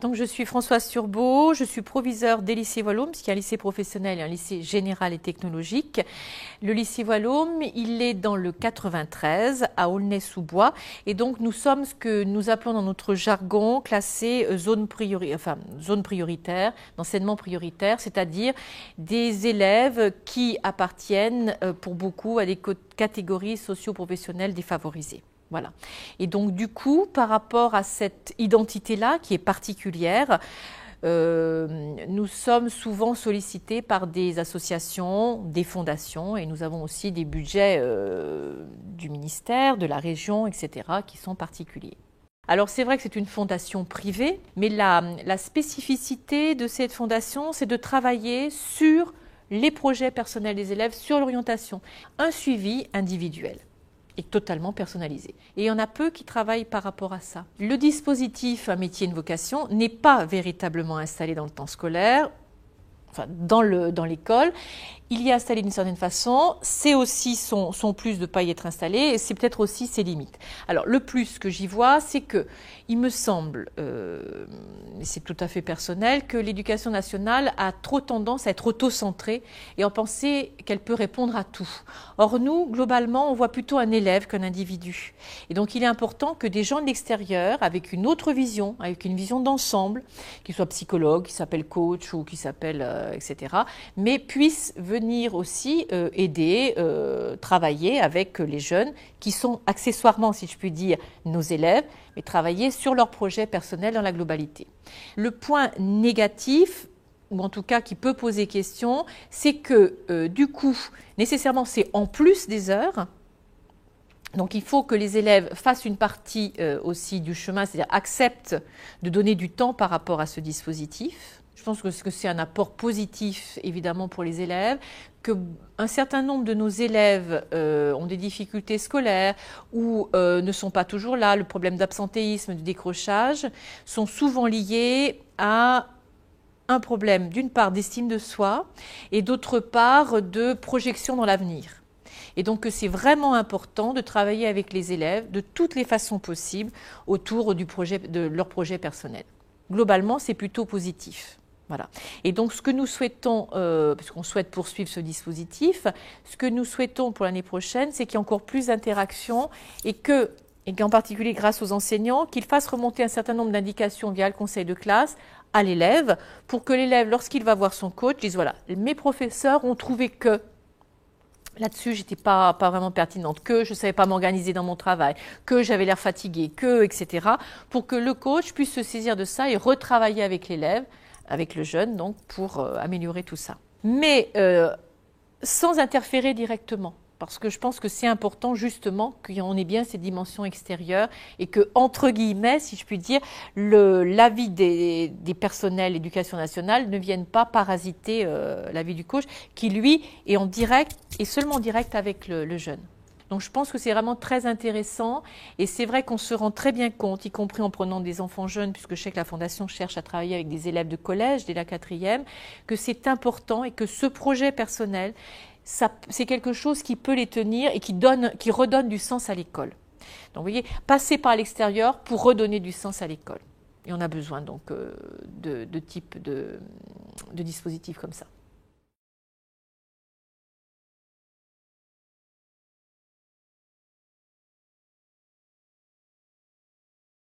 Donc, je suis Françoise Surbeau, je suis proviseure des lycées Wallum, puisqu'il y a un lycée professionnel et un lycée général et technologique. Le lycée Wallum, il est dans le 93, à Aulnay-sous-Bois, et donc nous sommes ce que nous appelons dans notre jargon classé zone prioritaire, d'enseignement prioritaire, c'est-à-dire des élèves qui appartiennent pour beaucoup à des catégories socio-professionnelles défavorisées. Voilà. Et donc du coup, par rapport à cette identité-là, qui est particulière, nous sommes souvent sollicités par des associations, des fondations, et nous avons aussi des budgets du ministère, de la région, etc., qui sont particuliers. Alors c'est vrai que c'est une fondation privée, mais la spécificité de cette fondation, c'est de travailler sur les projets personnels des élèves, sur l'orientation, un suivi individuel et totalement personnalisé. Et il y en a peu qui travaillent par rapport à ça. Le dispositif Un métier, une vocation n'est pas véritablement installé dans le temps scolaire, enfin dans l'école. Il y est installé d'une certaine façon, c'est aussi son plus de ne pas y être installé, et c'est peut-être aussi ses limites. Alors le plus que j'y vois, c'est que il me semble, c'est tout à fait personnel, que l'éducation nationale a trop tendance à être auto-centrée et à penser qu'elle peut répondre à tout. Or nous, globalement, on voit plutôt un élève qu'un individu. Et donc il est important que des gens de l'extérieur, avec une autre vision, avec une vision d'ensemble, qu'ils soient psychologues, qui s'appellent coach ou qui s'appellent, etc., mais puissent venir aussi aider, travailler avec les jeunes qui sont accessoirement, si je puis dire, nos élèves, mais travailler sur leur projet personnel dans la globalité. Le point négatif, ou en tout cas qui peut poser question, c'est que du coup, nécessairement, c'est en plus des heures. Donc il faut que les élèves fassent une partie aussi du chemin, c'est-à-dire acceptent de donner du temps par rapport à ce dispositif. Je pense que c'est un apport positif, évidemment, pour les élèves, qu'un certain nombre de nos élèves ont des difficultés scolaires ou ne sont pas toujours là. Le problème d'absentéisme, de décrochage, sont souvent liés à un problème, d'une part, d'estime de soi et d'autre part, de projection dans l'avenir. Et donc c'est vraiment important de travailler avec les élèves de toutes les façons possibles autour de leur projet personnel. Globalement, c'est plutôt positif. Voilà. Et donc ce que nous souhaitons, puisqu'on souhaite poursuivre ce dispositif, ce que nous souhaitons pour l'année prochaine, c'est qu'il y ait encore plus d'interactions et qu'en particulier grâce aux enseignants, qu'ils fassent remonter un certain nombre d'indications via le conseil de classe à l'élève, pour que l'élève, lorsqu'il va voir son coach, dise voilà, mes professeurs ont trouvé que là-dessus, j'étais pas vraiment pertinente, que je ne savais pas m'organiser dans mon travail, que j'avais l'air fatiguée, etc., pour que le coach puisse se saisir de ça et retravailler avec l'élève, avec le jeune, donc, pour améliorer tout ça. Mais sans interférer directement, parce que je pense que c'est important, justement, qu'on ait bien ces dimensions extérieures et que, entre guillemets, si je puis dire, l'avis des personnels d'éducation nationale ne vienne pas parasiter l'avis du coach, qui, lui, est en direct et seulement en direct avec le jeune. Donc je pense que c'est vraiment très intéressant et c'est vrai qu'on se rend très bien compte, y compris en prenant des enfants jeunes, puisque je sais que la Fondation cherche à travailler avec des élèves de collège dès la 4e, que c'est important et que ce projet personnel, c'est quelque chose qui peut les tenir et qui redonne du sens à l'école. Donc vous voyez, passer par l'extérieur pour redonner du sens à l'école. Et on a besoin donc de types de dispositifs comme ça.